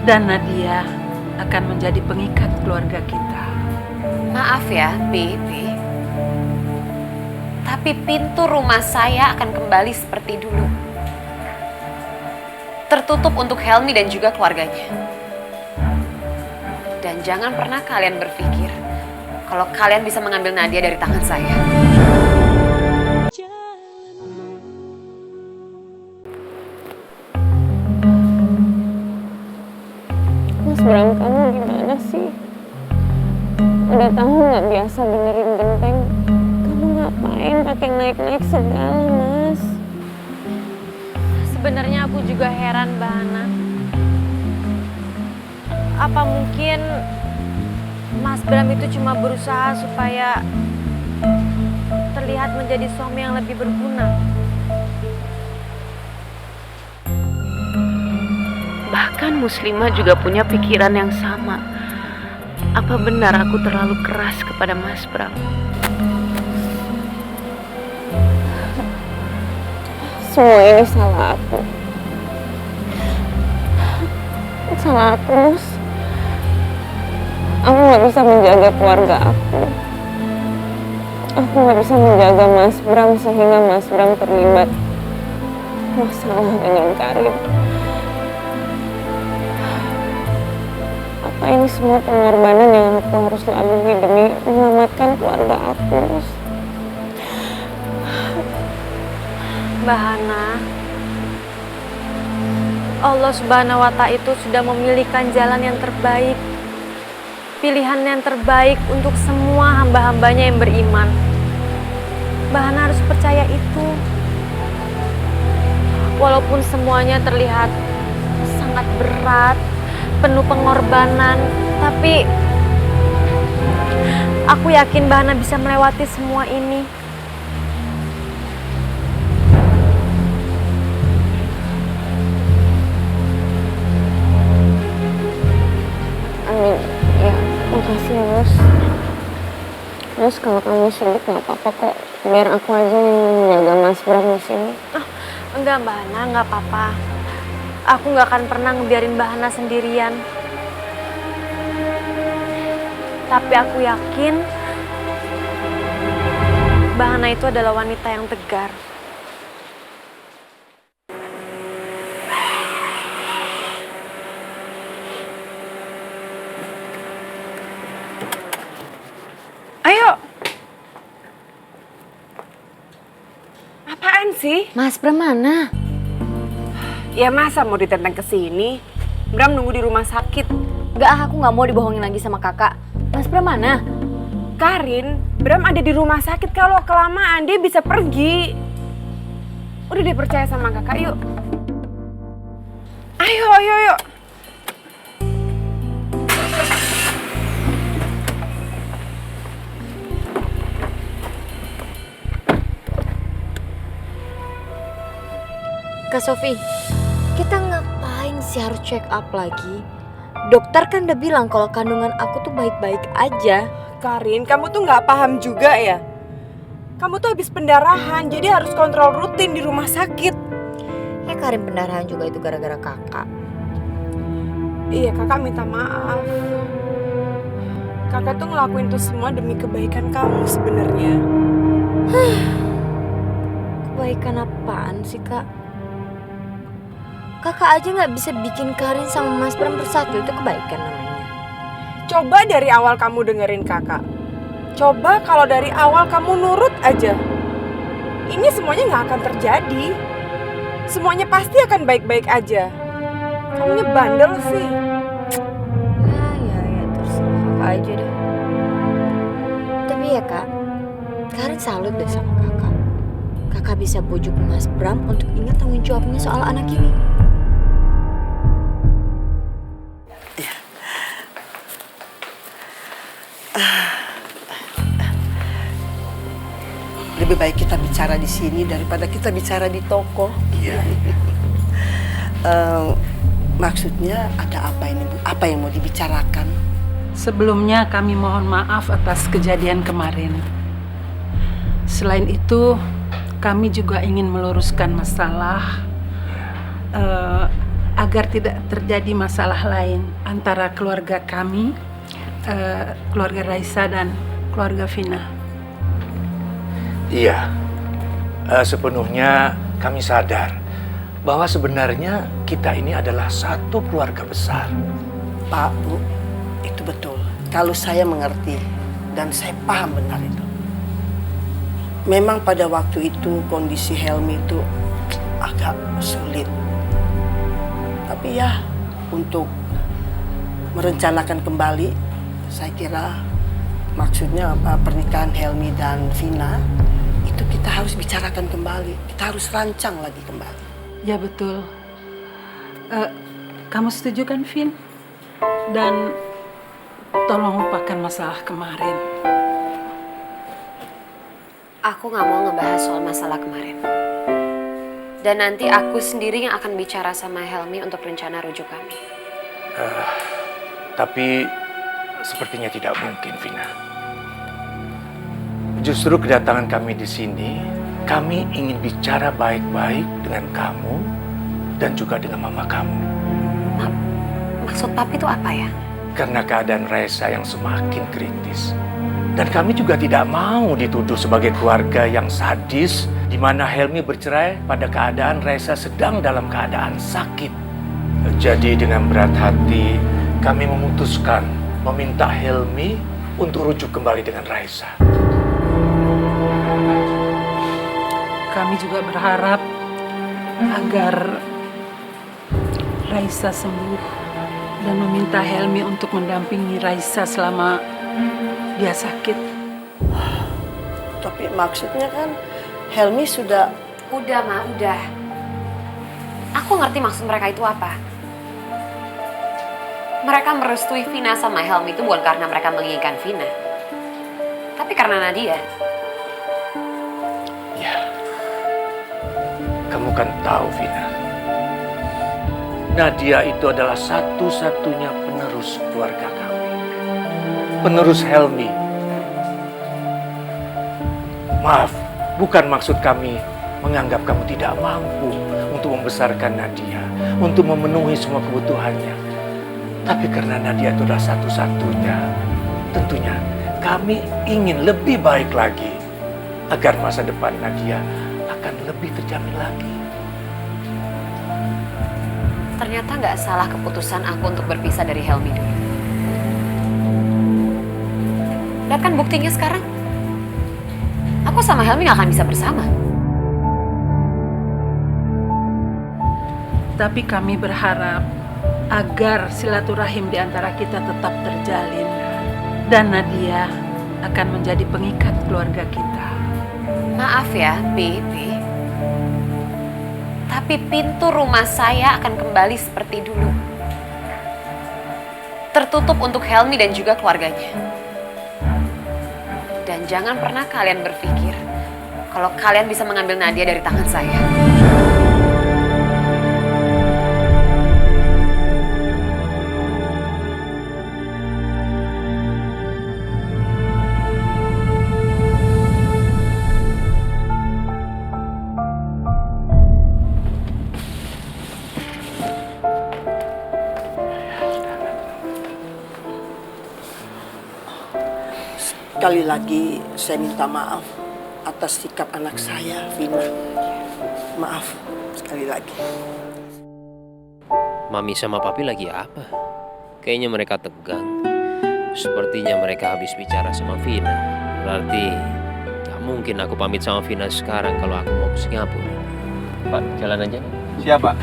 Dan Nadia akan menjadi pengikat keluarga kita. Maaf ya, Bibi. Tapi pintu rumah saya akan kembali seperti dulu. Tertutup untuk Helmi dan juga keluarganya. Dan jangan pernah kalian berpikir kalau kalian bisa mengambil Nadia dari tangan saya. Mas Bram, kamu gimana sih? Udah tahu nggak biasa benerin genteng, kamu ngapain pakai naik-naik segala, Mas? Sebenarnya aku juga heran, Mbak Hana. Apa mungkin Mas Bram itu cuma berusaha supaya terlihat menjadi suami yang lebih berguna? Bahkan Muslimah juga punya pikiran yang sama. Apa benar aku terlalu keras kepada Mas Bram? Semua ini salah aku. Salah aku, Mas. Aku nggak bisa menjaga keluarga aku. Aku nggak bisa menjaga Mas Bram sehingga Mas Bram terlibat masalah dengan Karin. Apa ini semua pengorbanan yang aku harus lalui demi menyelamatkan keluarga aku, Mas? Mbak Hana, Allah Subhanahu wa Ta'ala itu sudah memilihkan jalan yang terbaik, pilihan yang terbaik untuk semua hamba-hambanya yang beriman. Mbak Hana harus percaya itu. Walaupun semuanya terlihat sangat berat, penuh pengorbanan, tapi aku yakin Mbak Hana bisa melewati semua ini. Amin. Ya, makasih ya, Mas. Mas, kalau kamu sibuk nggak apa-apa kok. Biar aku aja yang menjaga Mas Bram di sini. Enggak Mbak Hana, enggak apa-apa. Aku nggak akan pernah ngebiarin Mbak Hana sendirian. Tapi aku yakin Mbak Hana itu adalah wanita yang tegar. Ayo. Apaan sih? Mas Bram mana? Ya masa mau ditenteng ke sini? Bram nunggu di rumah sakit. Aku nggak mau dibohongin lagi sama kakak. Mas Bram mana? Karin, Bram ada di rumah sakit. Kalau kelamaan dia bisa pergi. Udah deh, percaya sama kakak, yuk. Ayo, ayo, ayo. Kak Sofi, kita ngapain sih harus check up lagi? Dokter kan udah bilang kalau kandungan aku tuh baik-baik aja. Karin, kamu tuh nggak paham juga ya? Kamu tuh habis pendarahan, jadi harus kontrol rutin di rumah sakit. Ya Karin, pendarahan juga itu gara-gara kakak. Iya, kakak minta maaf. Kakak tuh ngelakuin itu semua demi kebaikan kamu sebenarnya. Kebaikan apaan sih, Kak? Kakak aja nggak bisa bikin Karin sama Mas Bram bersatu, itu kebaikan namanya. Coba dari awal kamu dengerin kakak. Coba kalau dari awal kamu nurut aja. Ini semuanya nggak akan terjadi. Semuanya pasti akan baik-baik aja. Kamunya bandel sih. Ya, terserah kakak aja deh. Tapi ya Kak, Karin salut deh sama kakak. Kakak bisa bujuk Mas Bram untuk ingat tanggung jawabnya soal anak ini. Lebih baik kita bicara di sini daripada kita bicara di toko. Iya. Maksudnya ada apa ini, Bu? Apa yang mau dibicarakan? Sebelumnya kami mohon maaf atas kejadian kemarin. Selain itu, kami juga ingin meluruskan masalah agar tidak terjadi masalah lain antara keluarga kami, keluarga Raisa dan keluarga Vina. Iya, sepenuhnya kami sadar bahwa sebenarnya kita ini adalah satu keluarga besar. Pak, Bu, itu betul. Kalau saya mengerti dan saya paham benar itu. Memang pada waktu itu kondisi Helmi itu agak sulit. Tapi ya, untuk merencanakan kembali, saya kira maksudnya pernikahan Helmi dan Vina itu kita harus bicarakan kembali. Kita harus rancang lagi kembali. Ya betul. Kamu setuju kan, Vin? Dan tolong lupakan masalah kemarin. Aku gak mau ngebahas soal masalah kemarin. Dan nanti aku sendiri yang akan bicara sama Helmi untuk rencana rujuk kami. Tapi sepertinya tidak mungkin, Vina. Justru kedatangan kami di sini, kami ingin bicara baik-baik dengan kamu dan juga dengan mama kamu. Maksud papi itu apa ya? Karena keadaan Raisa yang semakin kritis. Dan kami juga tidak mau dituduh sebagai keluarga yang sadis, di mana Helmi bercerai pada keadaan Raisa sedang dalam keadaan sakit. Jadi dengan berat hati, kami memutuskan meminta Helmi untuk rujuk kembali dengan Raisa. Kami juga berharap agar Raisa sembuh dan meminta Helmi untuk mendampingi Raisa selama dia sakit. Tapi maksudnya kan Helmi sudah... Udah, Ma, udah. Aku ngerti maksud mereka itu apa. Mereka merestui Vina sama Helmi itu bukan karena mereka menginginkan Vina. Tapi karena Nadia. Ya, kamu kan tahu, Vina. Nadia itu adalah satu-satunya penerus keluarga kami. Penerus Helmi. Maaf, bukan maksud kami menganggap kamu tidak mampu untuk membesarkan Nadia, untuk memenuhi semua kebutuhannya. Tapi karena Nadia itu adalah satu-satunya, tentunya kami ingin lebih baik lagi agar masa depan Nadia akan lebih terjamin lagi. Ternyata nggak salah keputusan aku untuk berpisah dari Helmi dulu. Lihat kan buktinya sekarang. Aku sama Helmi nggak akan bisa bersama. Tapi kami berharap agar silaturahim di antara kita tetap terjalin dan Nadia akan menjadi pengikat keluarga kita. Maaf ya, Baby. Tapi pintu rumah saya akan kembali seperti dulu. Tertutup untuk Helmi dan juga keluarganya. Dan jangan pernah kalian berpikir kalau kalian bisa mengambil Nadia dari tangan saya. Sekali lagi saya minta maaf atas sikap anak saya, Vina. Maaf sekali lagi. Mami sama Papi lagi apa? Kayaknya mereka tegang. Sepertinya mereka habis bicara sama Vina. Berarti gak mungkin aku pamit sama Vina sekarang kalau aku mau ke Singapura. Pak, jalan aja nih. Siap, Pak.